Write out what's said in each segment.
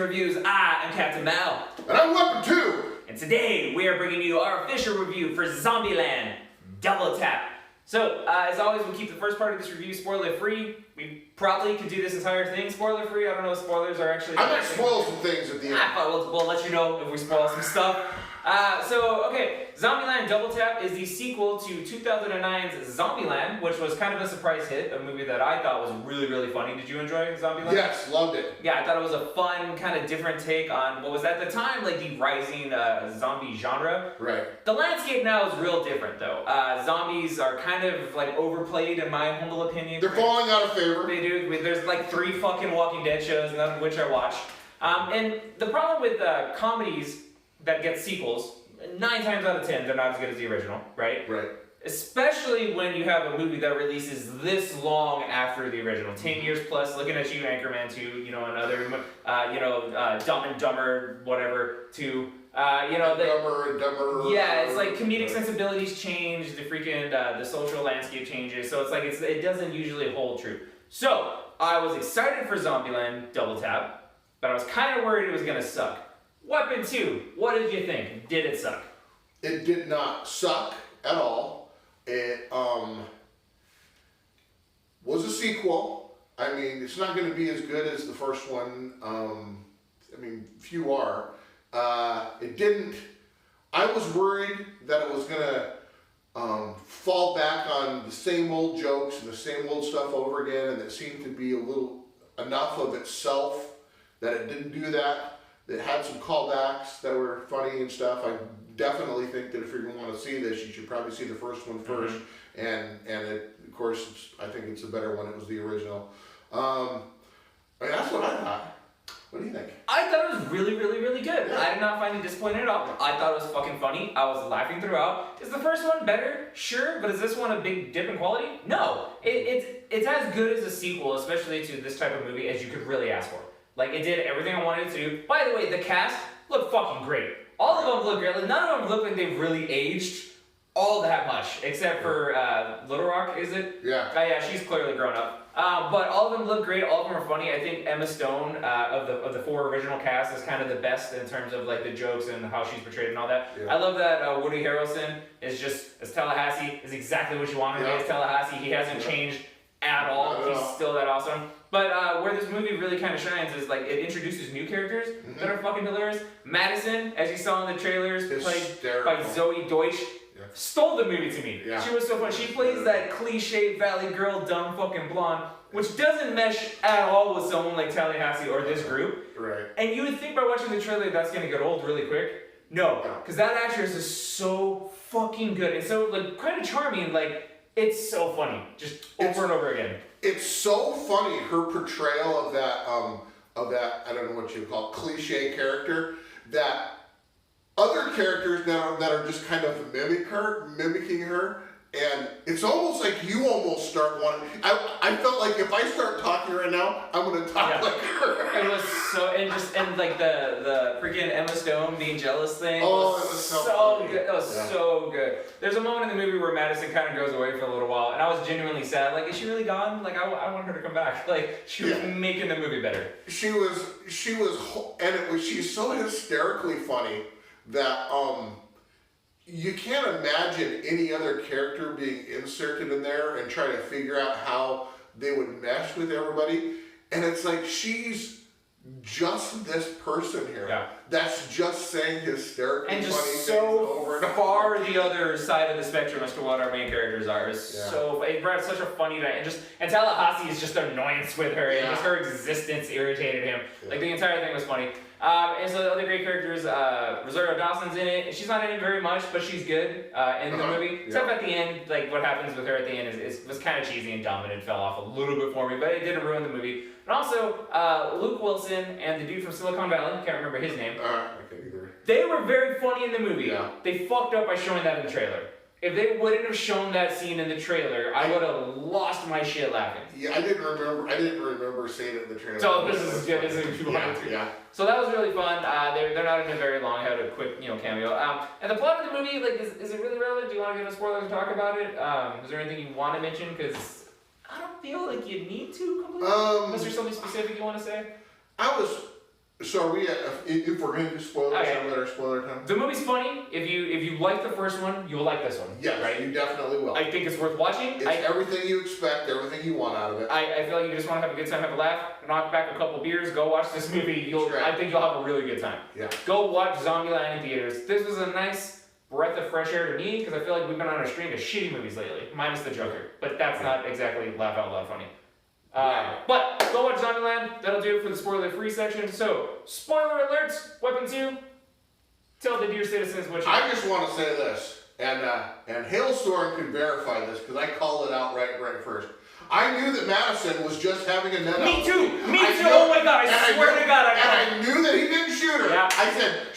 Reviews. I am Captain Mal. And I'm Weapon 2. And today we are bringing you our official review for Zombieland Double Tap. So, as always, we'll keep the first part of this review spoiler-free. We probably could do this entire thing spoiler-free. I don't know if spoilers are actually... I might spoil some things at the end. We'll let you know if we spoil some stuff. Zombieland Double Tap is the sequel to 2009's Zombieland, which was kind of a surprise hit, a movie that I thought was really, really funny. Did you enjoy Zombieland? Yes, loved it. Yeah, I thought it was a fun, kind of different take on what was at the time like the rising zombie genre. Right. The landscape now is real different, though. Zombies are kind of like overplayed, in my humble opinion. They're falling out of favor. They do. There's like 3 fucking Walking Dead shows, none of which I watch. And the problem with comedies that get sequels, 9 times out of 10, they're not as good as the original, right? Right. Especially when you have a movie that releases this long after the original, 10 years plus. Looking at you, Anchorman 2, another, Dumb and Dumber, whatever, 2. Dumber and Dumber. Yeah, it's like comedic sensibilities change, the freaking the social landscape changes, so it's like it doesn't usually hold true. So I was excited for Zombieland Double Tap, but I was kind of worried it was gonna suck. Weapon 2, what did you think? Did it suck? It did not suck at all. It was a sequel. I mean, it's not going to be as good as the first one. Few are. It didn't. I was worried that it was going to fall back on the same old jokes and the same old stuff over again, and it seemed to be enough of itself that it didn't do that. It had some callbacks that were funny and stuff. I definitely think that if you're going to want to see this, you should probably see the first one first. Mm-hmm. And of course, I think it's a better one. It was the original. That's what I thought. What do you think? I thought it was really, really, really good. Yeah. I did not find it disappointing at all. I thought it was fucking funny. I was laughing throughout. Is the first one better? Sure. But is this one a big dip in quality? No. It's as good as a sequel, especially to this type of movie, as you could really ask for. Like, it did everything I wanted it to do. By the way, the cast looked fucking great. All of them look great. Like, none of them look like they've really aged all that much, except for Little Rock, is it? Yeah. Yeah, she's clearly grown up. But all of them look great. All of them are funny. I think Emma Stone of the 4 original cast is kind of the best in terms of like the jokes and how she's portrayed and all that. Yeah. I love that Woody Harrelson is just as Tallahassee is exactly what you want him to be as Tallahassee. He hasn't changed at all. He's still that awesome. But where this movie really kind of shines is like it introduces new characters that are fucking hilarious. Madison, as you saw in the trailers, played by Zoe Deutsch, stole the movie to me. Yeah. She was so fun. She plays that cliche Valley girl, dumb fucking blonde, which doesn't mesh at all with someone like Tallahassee or this group. Right. And you would think by watching the trailer that's gonna get old really quick. No, because that actress is so fucking good and so like kind of charming. Like it's so funny, just over and over again. It's so funny, her portrayal of that I don't know what you would call it, cliche character, that other characters that are just kind of mimicking her, and it's almost like you almost start wanting. I felt like if I start talking right now, I'm gonna talk like her. It was so and like the freaking Emma Stone being jealous thing. Oh, it was so good. That was so good. There's a moment in the movie where Madison kind of goes away for a little while, and I was genuinely sad. Like, is she really gone? Like, I want her to come back. Like, she was making the movie better. She's so hysterically funny that you can't imagine any other character being inserted in there and trying to figure out how they would mesh with everybody. And it's like she's just this person here that's just saying hysterically and just funny so things over and far over. the other side of the spectrum as to what our main characters are. So it brought such a funny night, and Tallahassee is just annoyance with her, and just her existence irritated him. Like the entire thing was funny. And so the other great characters, Rosario Dawson's in it. She's not in it very much, but she's good in the movie. Except at the end, like what happens with her at the end was kind of cheesy and dumb, and it fell off a little bit for me, but it didn't ruin the movie. And also, Luke Wilson and the dude from Silicon Valley, can't remember his name. I can't either. They were very funny in the movie. Yeah. They fucked up by showing that in the trailer. If they wouldn't have shown that scene in the trailer, I would have lost my shit laughing. Yeah, I didn't remember seeing it in the trailer. So this is good. This is yeah. So that was really fun. They're not in it very long. I had a quick cameo. And the plot of the movie, like, is it really relevant? Do you want to give us spoilers and talk about it? Is there anything you want to mention? Because I don't feel like you need to completely. Unless there's something specific you want to say. I was So are we? If we're going to do spoilers, Okay. I'm our spoiler time. The movie's funny. If you like the first one, you'll like this one. Yes, right? You definitely will. I think it's worth watching. It's everything you expect, everything you want out of it. I feel like you just want to have a good time, have a laugh, knock back a couple beers, go watch this movie. I think you'll have a really good time. Yeah. Go watch Zombieland in theaters. This was a nice breath of fresh air to me because I feel like we've been on a string of shitty movies lately, minus the Joker. But that's not exactly laugh out loud funny. But go watch Zombieland. That'll do it for the spoiler-free section. So, spoiler alerts, Weapon 2. Tell the dear citizens what you... I just want to say this, and Hailstorm can verify this because I called it out right first. I knew that Madison was just having a net Me out. too! Me too! Oh my god, I swear to God, I knew that he didn't shoot her. Yeah. I said,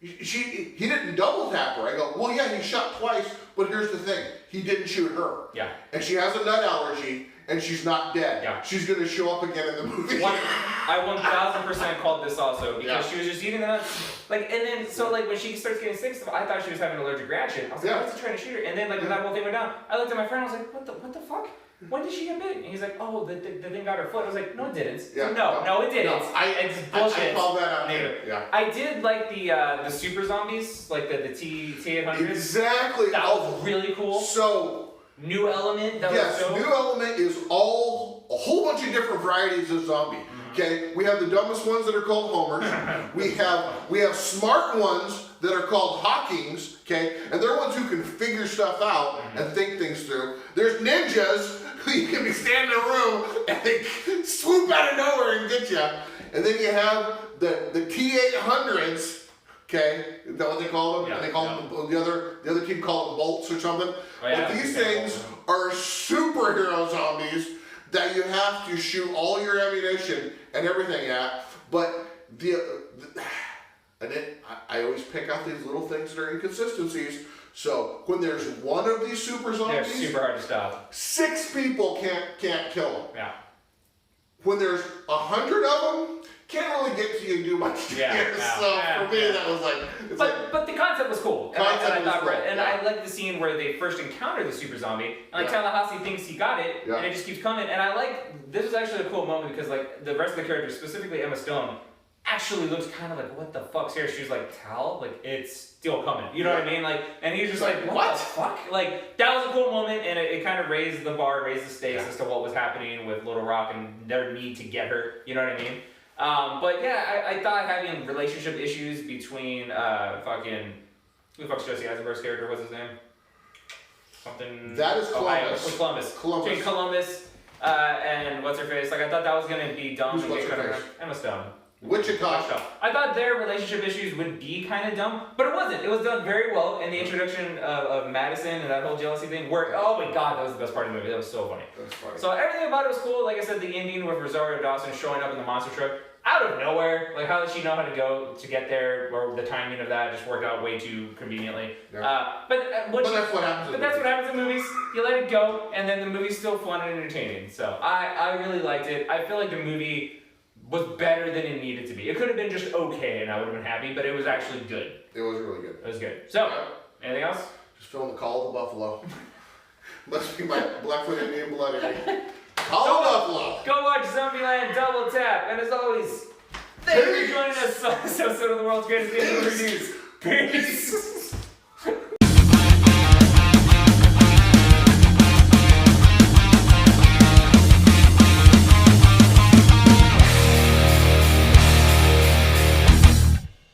he didn't double tap her. I go, well, yeah, he shot twice, but here's the thing. He didn't shoot her. Yeah. And she has a nut allergy, and she's not dead. Yeah. She's going to show up again in the movie. I 1000% called this also because Yeah. she was just eating the nuts. Like, and then, so like when she starts getting sick, I thought she was having an allergic reaction. I was like, what's he trying to shoot her? And then like when that whole thing went down, I looked at my friend, I was like, what the fuck? When did she get bit? And he's like, oh, the thing got her foot. I was like, no, it didn't. Yeah, no, it didn't. No, it's bullshit. I called that out. Yeah. I did like the super zombies, like the T800s. Exactly. That was really cool. So, New element. That was so... New element is a whole bunch of different varieties of zombie. Okay, we have the dumbest ones that are called homers. we have smart ones that are called Hawkings. Okay, and they're ones who can figure stuff out and think things through. There's ninjas who you can be standing in a room and they swoop out of nowhere and get you. And then you have the T800s. Okay, is that what they call them? Yeah, they call them the other team call them bolts or something. Oh, yeah, but these things are superhero zombies that you have to shoot all your ammunition and everything at. But I always pick out these little things that are inconsistencies. So when there's one of these super zombies, they're super hard to stop. 6 people can't kill them. Yeah. When there's 100 of them, can't really get to you and do much. Yeah. So for me, that was like. But the concept was cool. And I like the scene where they first encounter the super zombie, and like Tallahassee thinks he got it, and it just keeps coming. And I like this was actually a cool moment because like the rest of the characters, specifically Emma Stone, actually looks kind of like what the fuck's here. She's like Tal, like it's still coming. You know what I mean? Like, and he's just like what the fuck? Like that was a cool moment, and it kind of raised the bar, raised the stakes as to what was happening with Little Rock and their need to get her. You know what I mean? But yeah, I thought having relationship issues between who the fuck's Jesse Eisenberg's character? What's his name? Something. That is Columbus. Columbus. Between Columbus and what's her face? Like I thought that was gonna be dumb. Who's what's her face? Emma Stone. Wichita. I thought their relationship issues would be kind of dumb, but it wasn't. It was done very well in the introduction of Madison and that whole jealousy thing. Where oh my god, that was the best part of the movie. That was so funny. That's funny. So everything about it was cool. Like I said, the ending with Rosario Dawson showing up in the monster truck out of nowhere. Like how did she know how to go to get there? Or the timing of that just worked out way too conveniently. Yeah. But that's what happens. But that's what happens in movies. You let it go, and then the movie's still fun and entertaining. So I really liked it. I feel like the movie was better than it needed to be. It could have been just okay and I would have been happy, but it was actually good. It was really good. It was good. So, anything else? Just feeling the call of the buffalo. Must be my Blackfoot Indian blood in me. Call of the buffalo. Go watch Zombieland Double Tap. And as always, thank you for joining us on this episode of the World's Greatest Video Reviews. Peace.